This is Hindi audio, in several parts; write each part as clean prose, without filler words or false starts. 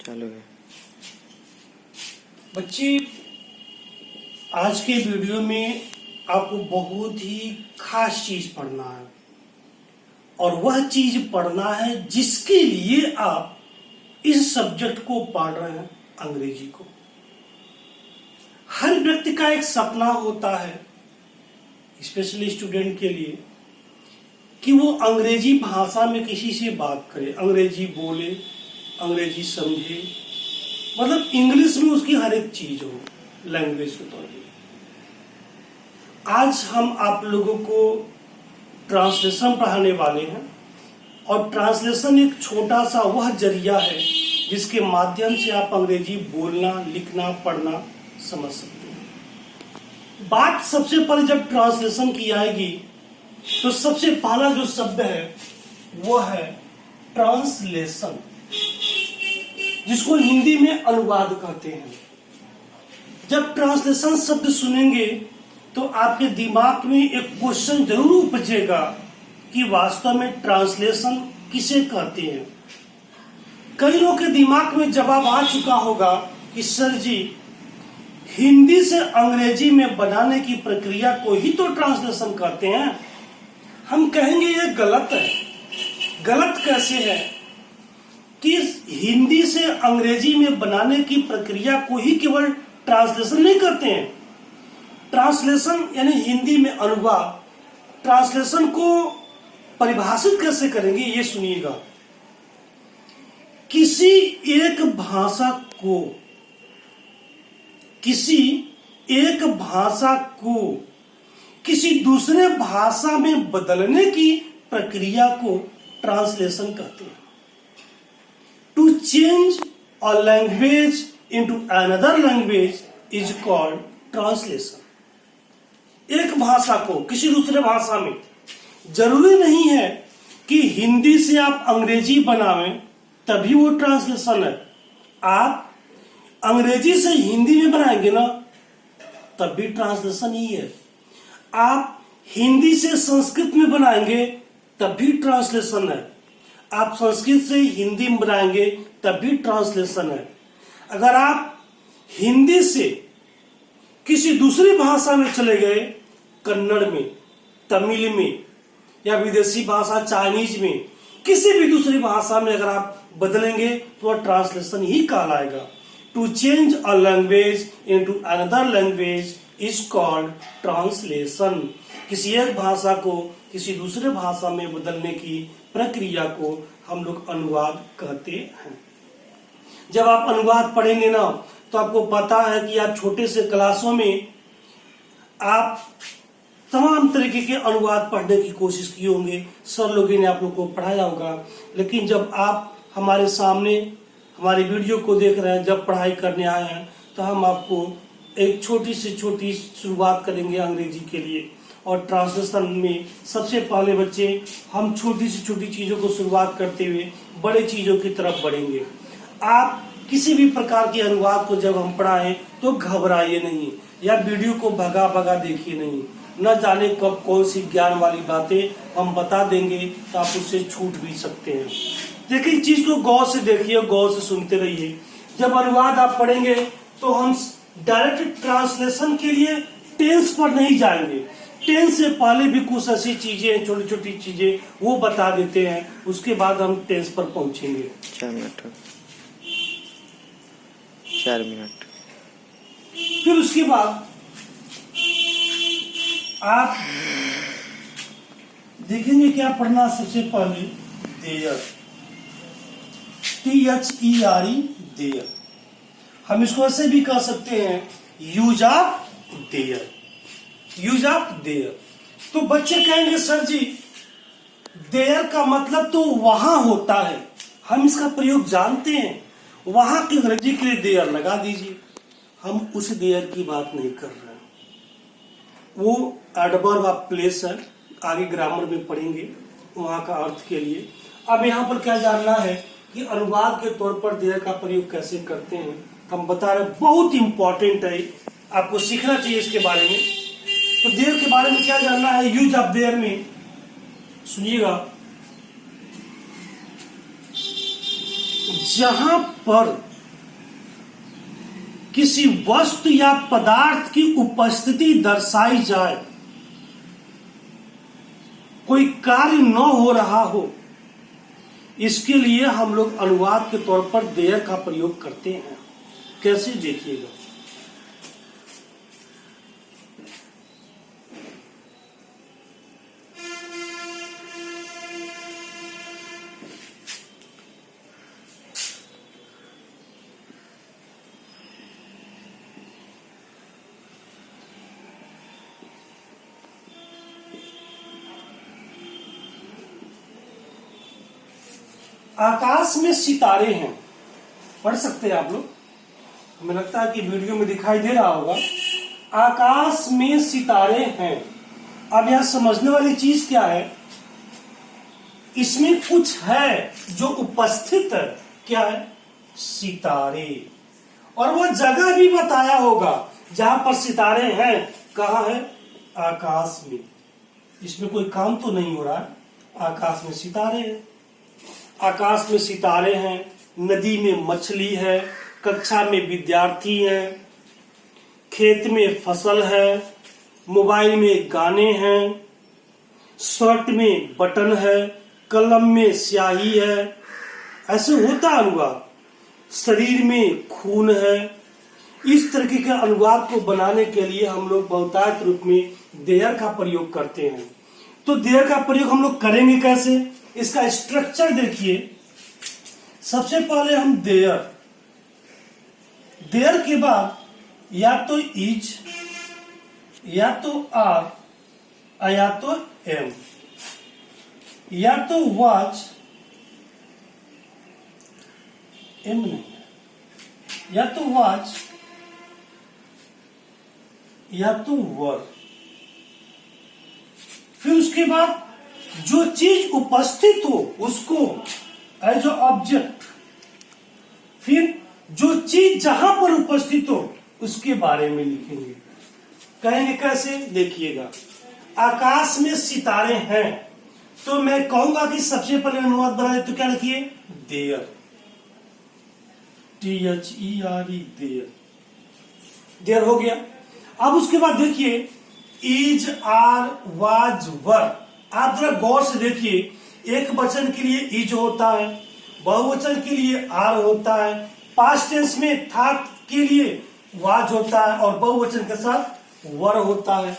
चालू है। बच्चे, आज के वीडियो में आपको बहुत ही खास चीज पढ़ना है और वह चीज पढ़ना है जिसके लिए आप इस सब्जेक्ट को पढ़ रहे हैं, अंग्रेजी को। हर व्यक्ति का एक सपना होता है, स्पेशली स्टूडेंट के लिए, कि वो अंग्रेजी भाषा में किसी से बात करे, अंग्रेजी बोले, अंग्रेजी समझे, मतलब इंग्लिश में उसकी हर एक चीज हो, लैंग्वेज के तौर पे। आज हम आप लोगों को ट्रांसलेशन पढ़ाने वाले हैं और ट्रांसलेशन एक छोटा सा वह जरिया है जिसके माध्यम से आप अंग्रेजी बोलना, लिखना, पढ़ना समझ सकते हैं। बात सबसे पहले जब ट्रांसलेशन की आएगी तो सबसे पहला जो शब्द है वो है ट्रांसलेशन, जिसको हिंदी में अनुवाद कहते हैं। जब ट्रांसलेशन शब्द सुनेंगे तो आपके दिमाग में एक क्वेश्चन जरूर उपजेगा कि वास्तव में ट्रांसलेशन किसे कहते हैं। कई लोगों के दिमाग में जवाब आ चुका होगा कि सर जी, हिंदी से अंग्रेजी में बनाने की प्रक्रिया को ही तो ट्रांसलेशन कहते हैं। हम कहेंगे ये गलत है। गलत कैसे है कि हिंदी से अंग्रेजी में बनाने की प्रक्रिया को ही केवल ट्रांसलेशन नहीं करते हैं। ट्रांसलेशन यानी हिंदी में अनुवाद, ट्रांसलेशन को परिभाषित कैसे करेंगे ये सुनिएगा। किसी एक भाषा को किसी दूसरे भाषा में बदलने की प्रक्रिया को ट्रांसलेशन कहते हैं। To change a language into another language is called translation. एक भाषा को किसी दूसरे भाषा में, जरूरी नहीं है कि हिंदी से आप अंग्रेजी बनावें तभी वो ट्रांसलेशन है। आप अंग्रेजी से हिंदी में बनाएंगे ना, तब भी ट्रांसलेशन ही है। आप हिंदी से संस्कृत में बनाएंगे तब भी ट्रांसलेशन है। आप संस्कृत से हिंदी में बनाएंगे तब भी ट्रांसलेशन है। अगर आप हिंदी से किसी दूसरी भाषा में चले गए, कन्नड़ में, तमिल में या विदेशी भाषा चाइनीज में, किसी भी दूसरी भाषा में अगर आप बदलेंगे तो वह ट्रांसलेशन ही कहलाएगा। To change a language into another language is called translation. किसी एक भाषा को किसी दूसरे भाषा में बदलने की प्रक्रिया को हम लोग अनुवाद कहते हैं। जब आप अनुवाद पढ़ेंगे ना तो आपको पता है कि आप छोटे से क्लासों में आप तमाम तरीके के अनुवाद पढ़ने की कोशिश किए होंगे, सर लोगों ने आप लोग को पढ़ाया होगा। लेकिन जब आप हमारे सामने हमारी वीडियो को देख रहे हैं, जब पढ़ाई करने आए हैं, तो हम आपको एक छोटी से छोटी शुरुआत करेंगे अंग्रेजी के लिए। और ट्रांसलेशन में सबसे पहले बच्चे हम छोटी से छोटी चीज़ों को शुरुआत करते हुए बड़े चीज़ों की तरफ बढ़ेंगे। आप किसी भी प्रकार के अनुवाद को जब हम पढ़ाएं तो घबराइए नहीं, या वीडियो को भगा भगा देखिए नहीं। न जाने कब कौन सी ज्ञान वाली बातें हम बता देंगे तो आप उससे छूट भी सकते हैं। लेकिन चीज को गौर से देखिए, गौर से सुनते रहिए। जब अनुवाद आप पढ़ेंगे तो हम डायरेक्ट ट्रांसलेशन के लिए टेंस पर नहीं जाएंगे। टेंस से पहले भी कुछ ऐसी चीजें, छोटी छोटी चीजें वो बता देते हैं, उसके बाद हम टेंस पर पहुंचेंगे। 4 मिनट। फिर उसके बाद आप देखेंगे क्या पढ़ना। सबसे पहले देयर, THERE, देयर। हम इसको ऐसे भी कह सकते हैं, use of their, use of their. तो बच्चे कहेंगे सर जी, देयर का मतलब तो वहां होता है, हम इसका प्रयोग जानते हैं, वहां की अंग्रेजी के लिए देयर लगा दीजिए। हम उस देयर की बात नहीं कर रहे हैं, वो एडवर्ब ऑफ प्लेस है, आगे ग्रामर में पढ़ेंगे वहां का अर्थ के लिए। अब यहाँ पर क्या जानना है कि अनुवाद के तौर पर देयर का प्रयोग कैसे करते हैं, हम बता रहे हैं। बहुत इंपॉर्टेंट है, आपको सीखना चाहिए इसके बारे में। तो देयर के बारे में क्या जानना है, यूज ऑफ देयर में सुनिएगा। जहां पर किसी वस्तु या पदार्थ की उपस्थिति दर्शाई जाए, कोई कार्य न हो रहा हो, इसके लिए हम लोग अनुवाद के तौर पर देयर का प्रयोग करते हैं। कैसे, देखिएगा। आकाश में सितारे हैं, पढ़ सकते हैं आप लोग, हमें लगता है कि वीडियो में दिखाई दे रहा होगा। आकाश में सितारे हैं। अब यह समझने वाली चीज क्या है, इसमें कुछ है जो उपस्थित है। क्या है? सितारे। और वो जगह भी बताया होगा जहां पर सितारे हैं। कहाँ है? आकाश में। इसमें कोई काम तो नहीं हो रहा है, आकाश में सितारे हैं। आकाश में सितारे हैं, नदी में मछली है, कक्षा में विद्यार्थी हैं, खेत में फसल है, मोबाइल में गाने हैं, शर्ट में बटन है, कलम में स्याही है। ऐसे होता अनुवाद। शरीर में खून है। इस तरीके के अनुवाद को बनाने के लिए हम लोग बहुतायत रूप में देयर का प्रयोग करते हैं। तो देयर का प्रयोग हम लोग करेंगे कैसे, इसका स्ट्रक्चर देखिए। सबसे पहले हम देयर के बाद या तो इज, या तो आर, या तो एम, या तो वाच, एम नहीं है, या तो वाच, या तो वर। फिर उसके बाद जो चीज उपस्थित हो उसको एज ऑब्जेक्ट, फिर जो चीज जहां पर उपस्थित हो उसके बारे में लिखेंगे। कहेंगे कैसे, देखिएगा। आकाश में सितारे हैं, तो मैं कहूंगा कि सबसे पहले अनुवाद बनाए तो क्या लिखिए, देयर, THERE, देयर। देयर हो गया। अब उसके बाद देखिए, इज, आर, वाज, वर। आप जरा गौर से देखिए, एक वचन के लिए इज होता है, बहुवचन के लिए आर होता है, पास्ट टेंस में था के लिए वाज होता है, और बहुवचन के साथ वर होता है।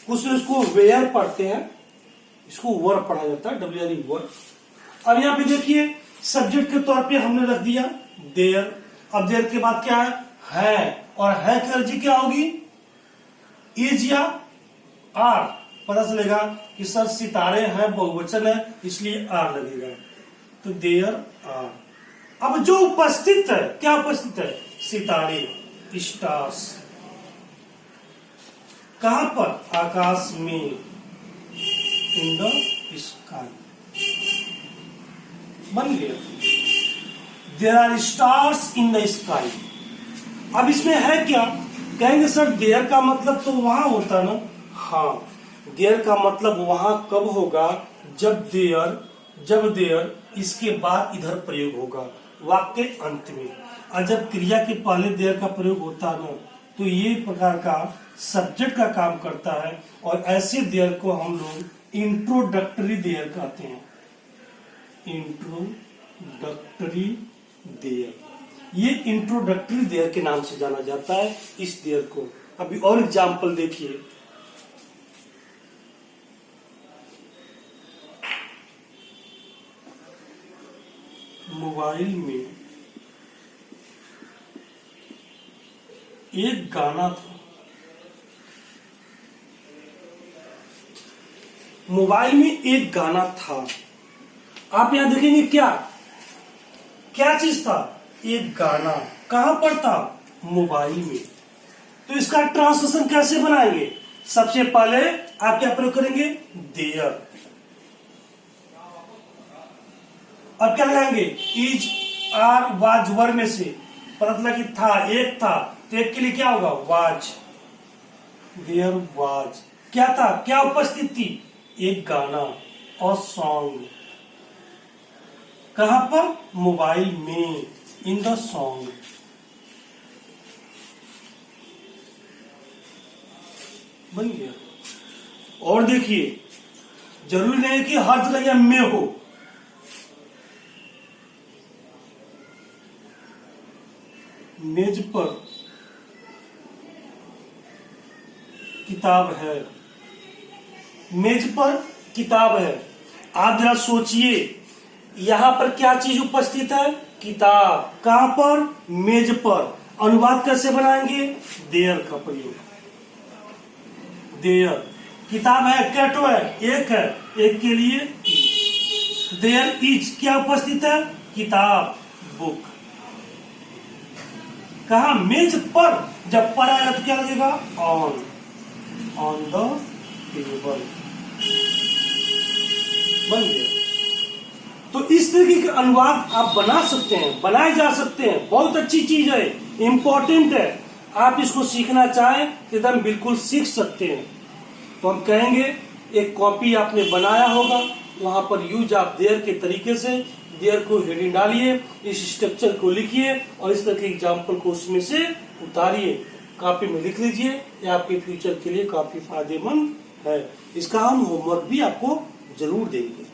कुछ लोग इसको वेयर पढ़ते हैं, इसको वर पढ़ा जाता है, WRE, वर। अब यहाँ पे देखिए, सब्जेक्ट के तौर पे हमने रख दिया देयर। अब देयर के बाद क्या है, और है की अर्जी क्या होगी, इज या आर। पता चलेगा कि सर सितारे हैं, बहुवचन है, इसलिए आर लगेगा, तो देयर आर। अब जो उपस्थित है, क्या उपस्थित है, सितारे, स्टार्स। कहां पर, आकाश में, इन द स्काई। बन गया, there are stars in the sky. अब इसमें है क्या, कहेंगे सर देयर का मतलब तो वहां होता ना। हाँ, देयर का मतलब वहां कब होगा, जब देयर इसके बाद इधर प्रयोग होगा, वाक्य के अंत में। और जब क्रिया के पहले देयर का प्रयोग होता है ना, तो ये प्रकार का सब्जेक्ट का काम करता है। और ऐसे देयर को हम लोग इंट्रोडक्टरी देयर कहते हैं, इंट्रोडक्टरी देयर। ये इंट्रोडक्टरी देयर के नाम से जाना जाता है इस देयर को। अभी और एग्जाम्पल देखिए, मोबाइल में एक गाना था। मोबाइल में एक गाना था। आप यहां देखेंगे क्या चीज था, एक गाना। कहां पर था, मोबाइल में। तो इसका ट्रांसलेशन कैसे बनाएंगे, सबसे पहले आप क्या प्रयोग करेंगे, देयर। अब क्या लगाएंगे, इज, आर, वाज, वर में से पता चला कि था, एक था, तो एक के लिए क्या होगा, वाज, देयर वाज। क्या था, क्या उपस्थित थी, एक गाना और सॉन्ग। कहां पर, मोबाइल में, इन द सॉन्ग। बन गया। और देखिए, जरूरी नहीं है कि हर जगह यह में हो। मेज पर किताब है, मेज पर किताब है। आप जरा सोचिए, यहां पर क्या चीज उपस्थित है? किताब। कहां पर? मेज पर। अनुवाद कैसे बनाएंगे? देयर का प्रयोग। देयर किताब है, कैटो है, एक है, एक के लिए देयर इज क्या उपस्थित है? किताब, बुक। कहा? मेज पर। जब पर आएगा तो क्या लगेगा? On the table. बन गया। तो इस तरीके के अनुवाद आप बना सकते हैं, बनाए जा सकते हैं। बहुत अच्छी चीज है, इंपॉर्टेंट है। आप इसको सीखना चाहें तो एकदम बिल्कुल सीख सकते हैं। तो हम कहेंगे, एक कॉपी आपने बनाया होगा, वहां पर यूज आप देयर के तरीके से देयर को हेडिंग डालिए, इस स्ट्रक्चर को लिखिए और इस तरह के एग्जाम्पल को उसमें से उतारिए, कॉपी में लिख लीजिए। ये आपके फ्यूचर के लिए काफी फायदेमंद है। इसका हम होमवर्क भी आपको जरूर देंगे।